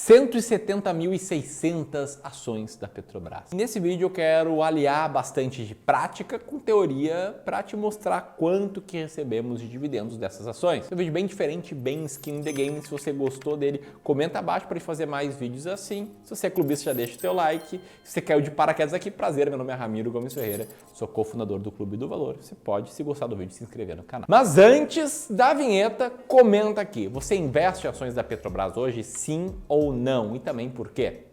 170.600 ações da Petrobras. Nesse vídeo eu quero aliar bastante de prática com teoria para te mostrar quanto que recebemos de dividendos dessas ações. É um vídeo bem diferente, bem skin in the game. Se você gostou dele, comenta abaixo para fazer mais vídeos assim. Se você é clubista, já deixa o teu like. Se você caiu de paraquedas aqui, prazer, meu nome é Ramiro Gomes Ferreira, sou cofundador do Clube do Valor. Você pode, se gostar do vídeo, se inscrever no canal. Mas antes da vinheta, comenta aqui. Você investe em ações da Petrobras hoje, sim ou não? E também por quê?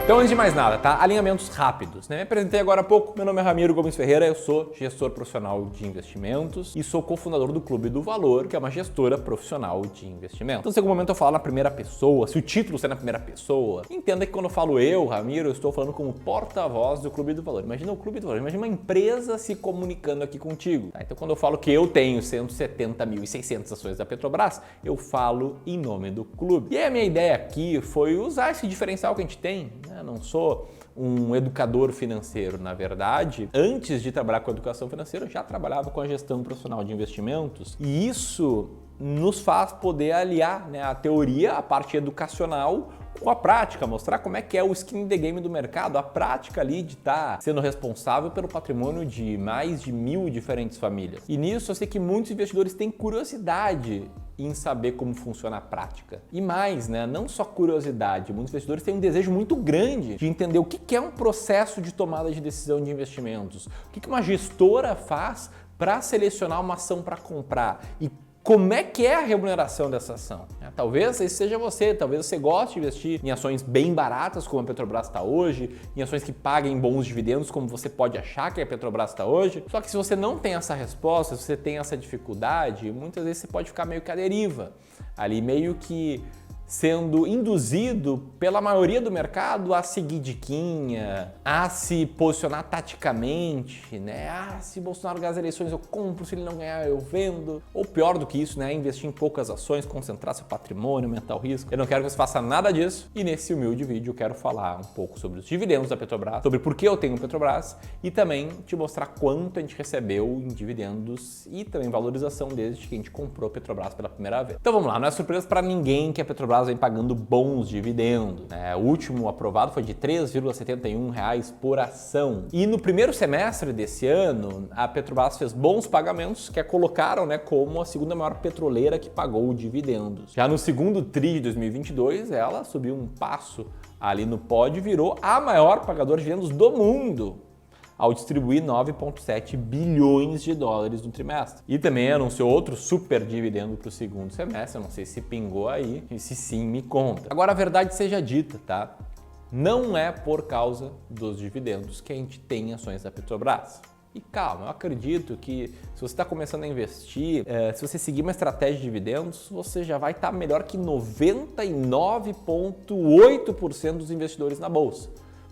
Então, antes de mais nada, tá? Alinhamentos rápidos, né? Me apresentei agora há pouco, meu nome é Ramiro Gomes Ferreira, eu sou gestor profissional de investimentos e sou cofundador do Clube do Valor, que é uma gestora profissional de investimentos. Então, se em algum momento eu falo na primeira pessoa, se o título está na primeira pessoa, entenda que quando eu falo eu, Ramiro, eu estou falando como porta-voz do Clube do Valor. Imagina o Clube do Valor, imagina uma empresa se comunicando aqui contigo. Tá? Então, quando eu falo que eu tenho 170.600 ações da Petrobras, eu falo em nome do clube. E aí, a minha ideia aqui foi usar esse diferencial que a gente tem, né? Não sou um educador financeiro, na verdade. Antes de trabalhar com educação financeira, eu já trabalhava com a gestão profissional de investimentos e isso nos faz poder aliar, né, a teoria, a parte educacional, com a prática, mostrar como é que é o skin in the game do mercado, a prática ali de estar sendo responsável pelo patrimônio de mais de 1.000 diferentes famílias. E nisso eu sei que muitos investidores têm curiosidade em saber como funciona a prática. E mais, né? Não só curiosidade, muitos investidores têm um desejo muito grande de entender o que é um processo de tomada de decisão de investimentos, o que uma gestora faz para selecionar uma ação para comprar e como é que é a remuneração dessa ação? Talvez esse seja você, talvez você goste de investir em ações bem baratas, como a Petrobras está hoje, em ações que paguem bons dividendos, como você pode achar que a Petrobras está hoje. Só que se você não tem essa resposta, se você tem essa dificuldade, muitas vezes você pode ficar meio que à deriva, ali meio que sendo induzido pela maioria do mercado a seguir diquinha, a se posicionar taticamente, né? Se Bolsonaro ganhar as eleições eu compro, se ele não ganhar eu vendo. Ou pior do que isso, né? Investir em poucas ações, concentrar seu patrimônio, aumentar o risco. Eu não quero que você faça nada disso e nesse humilde vídeo eu quero falar um pouco sobre os dividendos da Petrobras, sobre por que eu tenho Petrobras e também te mostrar quanto a gente recebeu em dividendos e também valorização desde que a gente comprou a Petrobras pela primeira vez. Então vamos lá, não é surpresa para ninguém que a Petrobras vem pagando bons dividendos, né? O último aprovado foi de R$ 3,71 por ação. E no primeiro semestre desse ano, a Petrobras fez bons pagamentos que a colocaram, né, como a segunda maior petroleira que pagou dividendos. Já no segundo tri de 2022, ela subiu um passo ali no pódio e virou a maior pagadora de dividendos do mundo, ao distribuir 9,7 bilhões de dólares no trimestre. E também anunciou outro super dividendo para o segundo semestre, eu não sei se pingou aí, e se sim, me conta. Agora a verdade seja dita, tá? Não é por causa dos dividendos que a gente tem ações da Petrobras. E calma, eu acredito que se você está começando a investir, se você seguir uma estratégia de dividendos, você já vai estar melhor que 99,8% dos investidores na bolsa.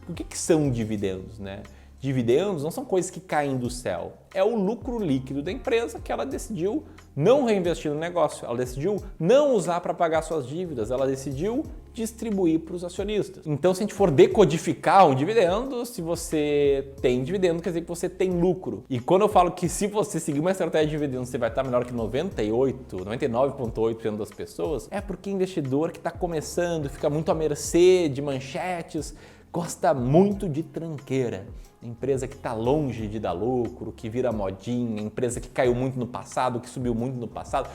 O que são dividendos, né? Dividendos não são coisas que caem do céu, é o lucro líquido da empresa que ela decidiu não reinvestir no negócio, ela decidiu não usar para pagar suas dívidas, ela decidiu distribuir para os acionistas. Então, se a gente for decodificar um dividendo, se você tem dividendo, quer dizer que você tem lucro. E quando eu falo que se você seguir uma estratégia de dividendos, você vai estar melhor que 99,8% das pessoas, é porque investidor que está começando, fica muito à mercê de manchetes, gosta muito de tranqueira. Empresa que está longe de dar lucro, que vira modinha, empresa que caiu muito no passado, que subiu muito no passado.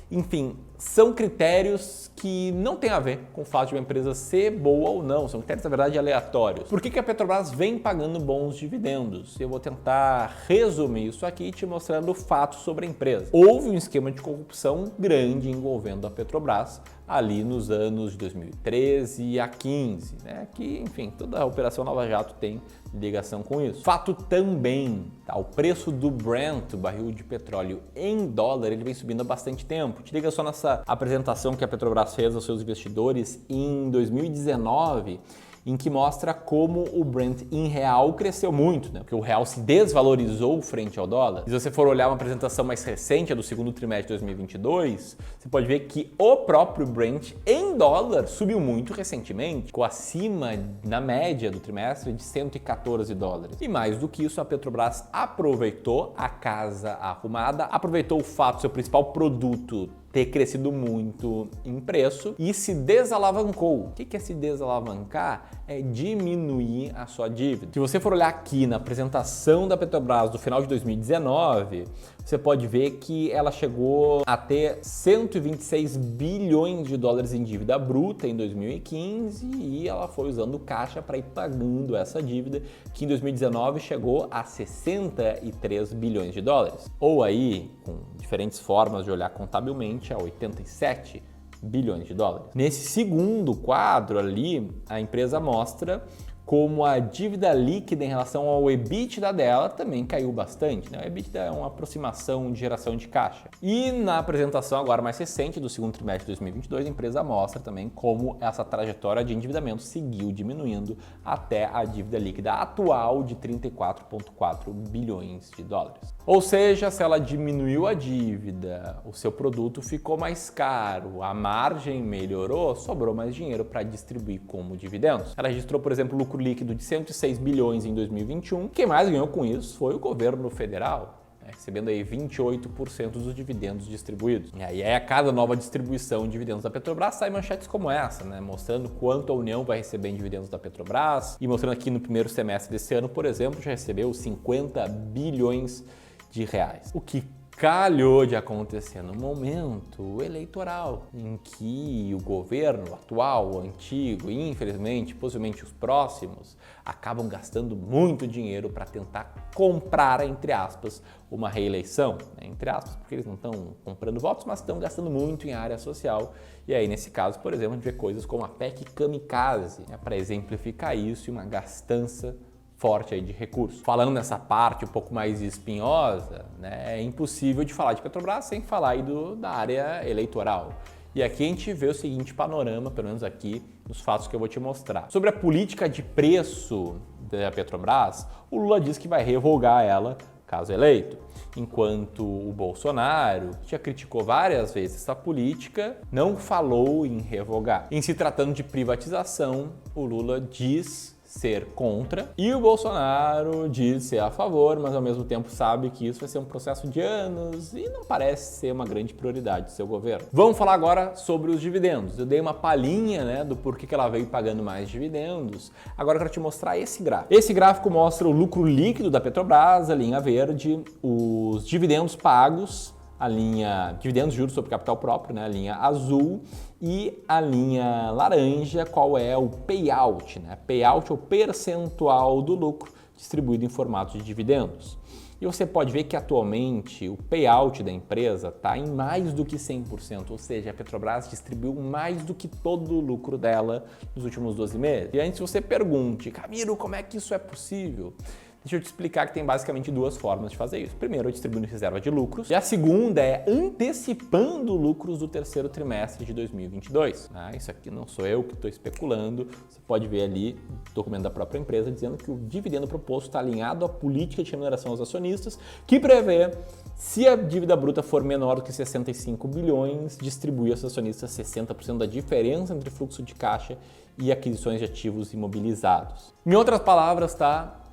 Enfim, são critérios que não têm a ver com o fato de uma empresa ser boa ou não, são critérios, na verdade, aleatórios. Por que a Petrobras vem pagando bons dividendos? Eu vou tentar resumir isso aqui te mostrando fatos sobre a empresa. Houve um esquema de corrupção grande envolvendo a Petrobras ali nos anos de 2013 a 15, né? Que, enfim, toda a Operação Lava Jato tem ligação com isso. Fato também, tá? O preço do Brent, o barril de petróleo em dólar, ele vem subindo há bastante tempo. Te liga só nessa apresentação que a Petrobras fez aos seus investidores em 2019 em que mostra como o Brent em real cresceu muito, né? Porque o real se desvalorizou frente ao dólar. E se você for olhar uma apresentação mais recente, a do segundo trimestre de 2022, você pode ver que o próprio Brent em dólar subiu muito recentemente, ficou acima, na média do trimestre, de 114 dólares. E mais do que isso, a Petrobras aproveitou a casa arrumada, aproveitou o fato do seu principal produto ter crescido muito em preço e se desalavancou. O que é se desalavancar? É diminuir a sua dívida. Se você for olhar aqui na apresentação da Petrobras do final de 2019, você pode ver que ela chegou a ter 126 bilhões de dólares em dívida bruta em 2015 e ela foi usando caixa para ir pagando essa dívida, que em 2019 chegou a 63 bilhões de dólares. Ou aí, com diferentes formas de olhar contabilmente, a 87 bilhões de dólares. Nesse segundo quadro ali, a empresa mostra como a dívida líquida em relação ao EBITDA dela também caiu bastante, né? O EBITDA é uma aproximação de geração de caixa. E na apresentação agora mais recente do segundo trimestre de 2022, a empresa mostra também como essa trajetória de endividamento seguiu diminuindo até a dívida líquida atual de 34,4 bilhões de dólares. Ou seja, se ela diminuiu a dívida, o seu produto ficou mais caro, a margem melhorou, sobrou mais dinheiro para distribuir como dividendos. Ela registrou, por exemplo, lucro líquido de 106 bilhões em 2021. Quem mais ganhou com isso foi o governo federal, recebendo aí 28% dos dividendos distribuídos. E aí, a cada nova distribuição de dividendos da Petrobras, sai manchetes como essa, né? Mostrando quanto a União vai receber em dividendos da Petrobras e mostrando aqui no primeiro semestre desse ano, por exemplo, já recebeu 50 bilhões de reais. O que calhou de acontecer no momento eleitoral, em que o governo atual, o antigo e, infelizmente, possivelmente os próximos, acabam gastando muito dinheiro para tentar comprar, entre aspas, uma reeleição. Entre aspas, porque eles não estão comprando votos, mas estão gastando muito em área social. E aí, nesse caso, por exemplo, a gente vê coisas como a PEC Kamikaze, para exemplificar isso e uma gastança forte aí de recursos. Falando nessa parte um pouco mais espinhosa, né, é impossível de falar de Petrobras sem falar aí da área eleitoral. E aqui a gente vê o seguinte panorama, pelo menos aqui, nos fatos que eu vou te mostrar. Sobre a política de preço da Petrobras, o Lula diz que vai revogar ela caso eleito, enquanto o Bolsonaro já criticou várias vezes essa política, não falou em revogar. Em se tratando de privatização, o Lula diz ser contra e o Bolsonaro diz ser a favor, mas ao mesmo tempo sabe que isso vai ser um processo de anos e não parece ser uma grande prioridade do seu governo. Vamos falar agora sobre os dividendos. Eu dei uma palhinha, né, do porquê que ela veio pagando mais dividendos. Agora eu quero te mostrar esse gráfico. Esse gráfico mostra o lucro líquido da Petrobras, a linha verde, os dividendos pagos, a linha dividendos juros sobre capital próprio, né, a linha azul, e a linha laranja, qual é o payout, né? Payout é o percentual do lucro distribuído em formato de dividendos. E você pode ver que atualmente o payout da empresa está em mais do que 100%, ou seja, a Petrobras distribuiu mais do que todo o lucro dela nos últimos 12 meses. E antes você pergunte, Camilo, como é que isso é possível? Deixa eu te explicar que tem basicamente duas formas de fazer isso. Primeiro, distribuindo reserva de lucros. E a segunda é antecipando lucros do terceiro trimestre de 2022. Isso aqui não sou eu que estou especulando. Você pode ver ali o documento da própria empresa dizendo que o dividendo proposto está alinhado à política de remuneração aos acionistas, que prevê, se a dívida bruta for menor do que 65 bilhões, distribuir aos acionistas 60% da diferença entre fluxo de caixa e aquisições de ativos imobilizados. Em outras palavras,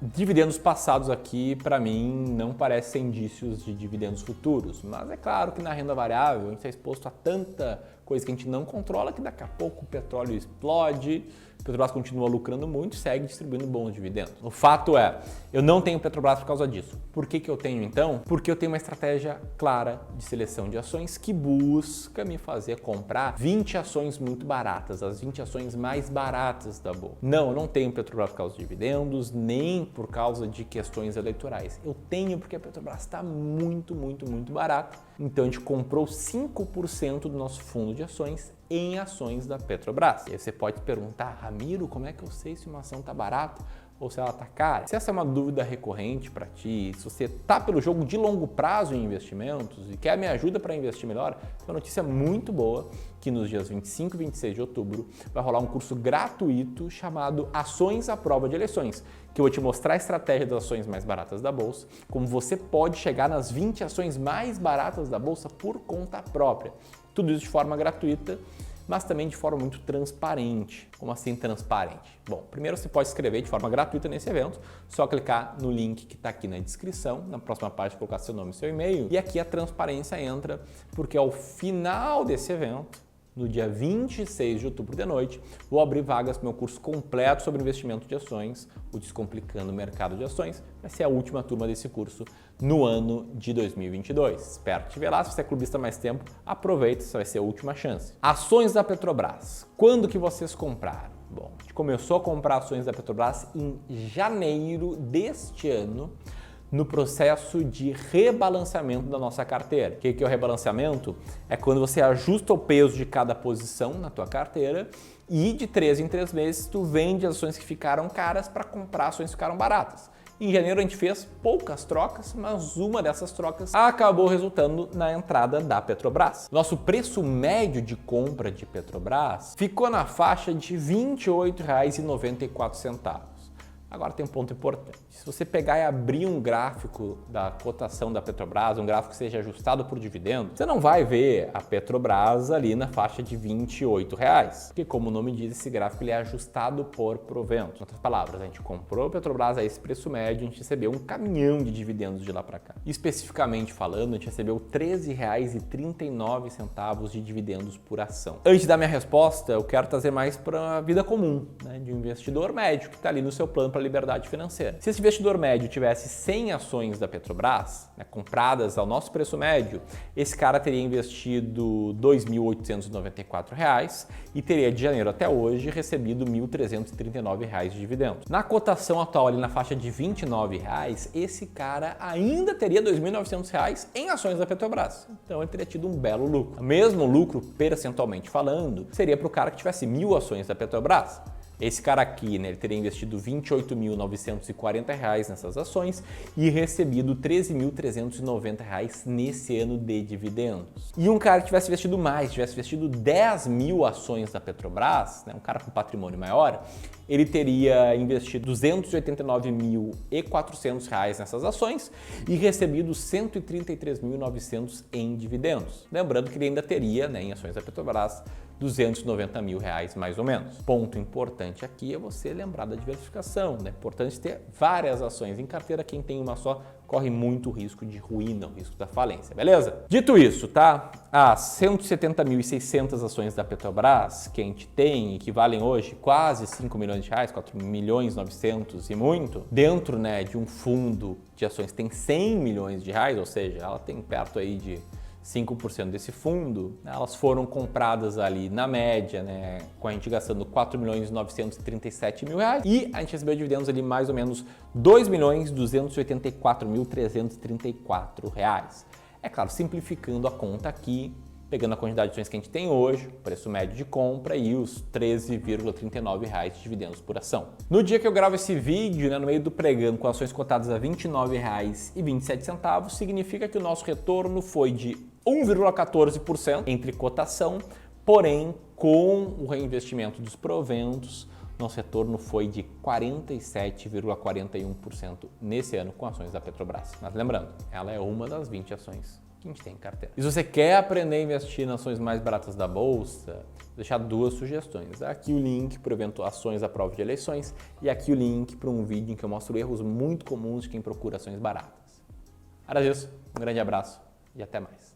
dividendos passados aqui, para mim, não parecem indícios de dividendos futuros, mas é claro que na renda variável a gente está exposto a tanta coisa que a gente não controla que daqui a pouco o petróleo explode, a Petrobras continua lucrando muito e segue distribuindo bons dividendos. O fato é, eu não tenho Petrobras por causa disso. Por que eu tenho então? Porque eu tenho uma estratégia clara de seleção de ações que busca me fazer comprar 20 ações muito baratas, as 20 ações mais baratas da bolsa. Não, eu não tenho Petrobras por causa de dividendos, nem por causa de questões eleitorais. Eu tenho porque a Petrobras está muito barata. Então a gente comprou 5% do nosso fundo de ações em ações da Petrobras. E aí você pode perguntar, Ramiro, como é que eu sei se uma ação está barata? ou se ela está cara? Se essa é uma dúvida recorrente para ti, se você está pelo jogo de longo prazo em investimentos e quer a minha ajuda para investir melhor, uma notícia muito boa que nos dias 25 e 26 de outubro vai rolar um curso gratuito chamado Ações à Prova de Eleições, que eu vou te mostrar a estratégia das ações mais baratas da Bolsa, como você pode chegar nas 20 ações mais baratas da Bolsa por conta própria. Tudo isso de forma gratuita, mas também de forma muito transparente. Como assim transparente? Bom, primeiro você pode se inscrever de forma gratuita nesse evento, só clicar no link que está aqui na descrição, na próxima página colocar seu nome e seu e-mail, e aqui a transparência entra, porque ao final desse evento, no dia 26 de outubro de noite, vou abrir vagas para o meu curso completo sobre investimento de ações, o Descomplicando o Mercado de Ações. Vai ser a última turma desse curso no ano de 2022. Espero te ver lá. Se você é clubista há mais tempo, aproveita, essa vai ser a última chance. Ações da Petrobras. Quando que vocês compraram? Bom, a gente começou a comprar ações da Petrobras em janeiro deste ano, no processo de rebalanceamento da nossa carteira. O que é o rebalanceamento? É quando você ajusta o peso de cada posição na tua carteira e de 3 em 3 meses tu vende ações que ficaram caras para comprar ações que ficaram baratas. Em janeiro a gente fez poucas trocas, mas uma dessas trocas acabou resultando na entrada da Petrobras. Nosso preço médio de compra de Petrobras ficou na faixa de R$ 28,94. Agora tem um ponto importante. Se você pegar e abrir um gráfico da cotação da Petrobras, um gráfico que seja ajustado por dividendo, você não vai ver a Petrobras ali na faixa de R$ 28. Porque, como o nome diz, esse gráfico ele é ajustado por provento. Em outras palavras, a gente comprou a Petrobras a esse preço médio, a gente recebeu um caminhão de dividendos de lá para cá. Especificamente falando, a gente recebeu R$ 13,39 de dividendos por ação. Antes da minha resposta, eu quero trazer mais para a vida comum, né, de um investidor médio que está ali no seu plano para liberdade financeira. Se esse investidor médio tivesse 100 ações da Petrobras, né, compradas ao nosso preço médio, esse cara teria investido R$ 2.894 e teria de janeiro até hoje recebido R$ 1.339 de dividendos. Na cotação atual, ali na faixa de R$ 29, esse cara ainda teria R$ 2.900 em ações da Petrobras. Então ele teria tido um belo lucro. O mesmo lucro, percentualmente falando, seria para o cara que tivesse 1.000 ações da Petrobras. Esse cara aqui, né, ele teria investido R$ 28.940 nessas ações e recebido R$ 13.390 nesse ano de dividendos. E um cara que tivesse investido mais, tivesse investido 10.000 ações da Petrobras, né, um cara com patrimônio maior, ele teria investido R$ 289.400 nessas ações e recebido R$ 133.900 em dividendos. Lembrando que ele ainda teria, né, em ações da Petrobras, R$ 290 mil mais ou menos. Ponto importante aqui é você lembrar da diversificação, né? É importante ter várias ações em carteira. Quem tem uma só corre muito risco de ruína, o risco da falência, beleza? Dito isso, tá? As 170.600 ações da Petrobras que a gente tem e que valem hoje quase 5 milhões de reais, 4 milhões 900 e muito, dentro, né, de um fundo de ações que tem 100 milhões de reais, ou seja, ela tem perto aí de 5% desse fundo, elas foram compradas ali na média, né, com a gente gastando R$ 4.937.000 e a gente recebeu dividendos ali mais ou menos R$ 2.284.334. É claro, simplificando a conta aqui, pegando a quantidade de ações que a gente tem hoje, o preço médio de compra e os R$ 13,39 de dividendos por ação. No dia que eu gravo esse vídeo, né, no meio do pregão com ações cotadas a R$ 29,27, significa que o nosso retorno foi de 1,14% entre cotação, porém com o reinvestimento dos proventos, nosso retorno foi de 47,41% nesse ano com ações da Petrobras. Mas lembrando, ela é uma das 20 ações que a gente tem em carteira. E se você quer aprender a investir nas ações mais baratas da Bolsa, vou deixar duas sugestões. Aqui o link para o evento Ações à Prova de Eleições e aqui o link para um vídeo em que eu mostro erros muito comuns de quem procura ações baratas. Era isso, um grande abraço e até mais.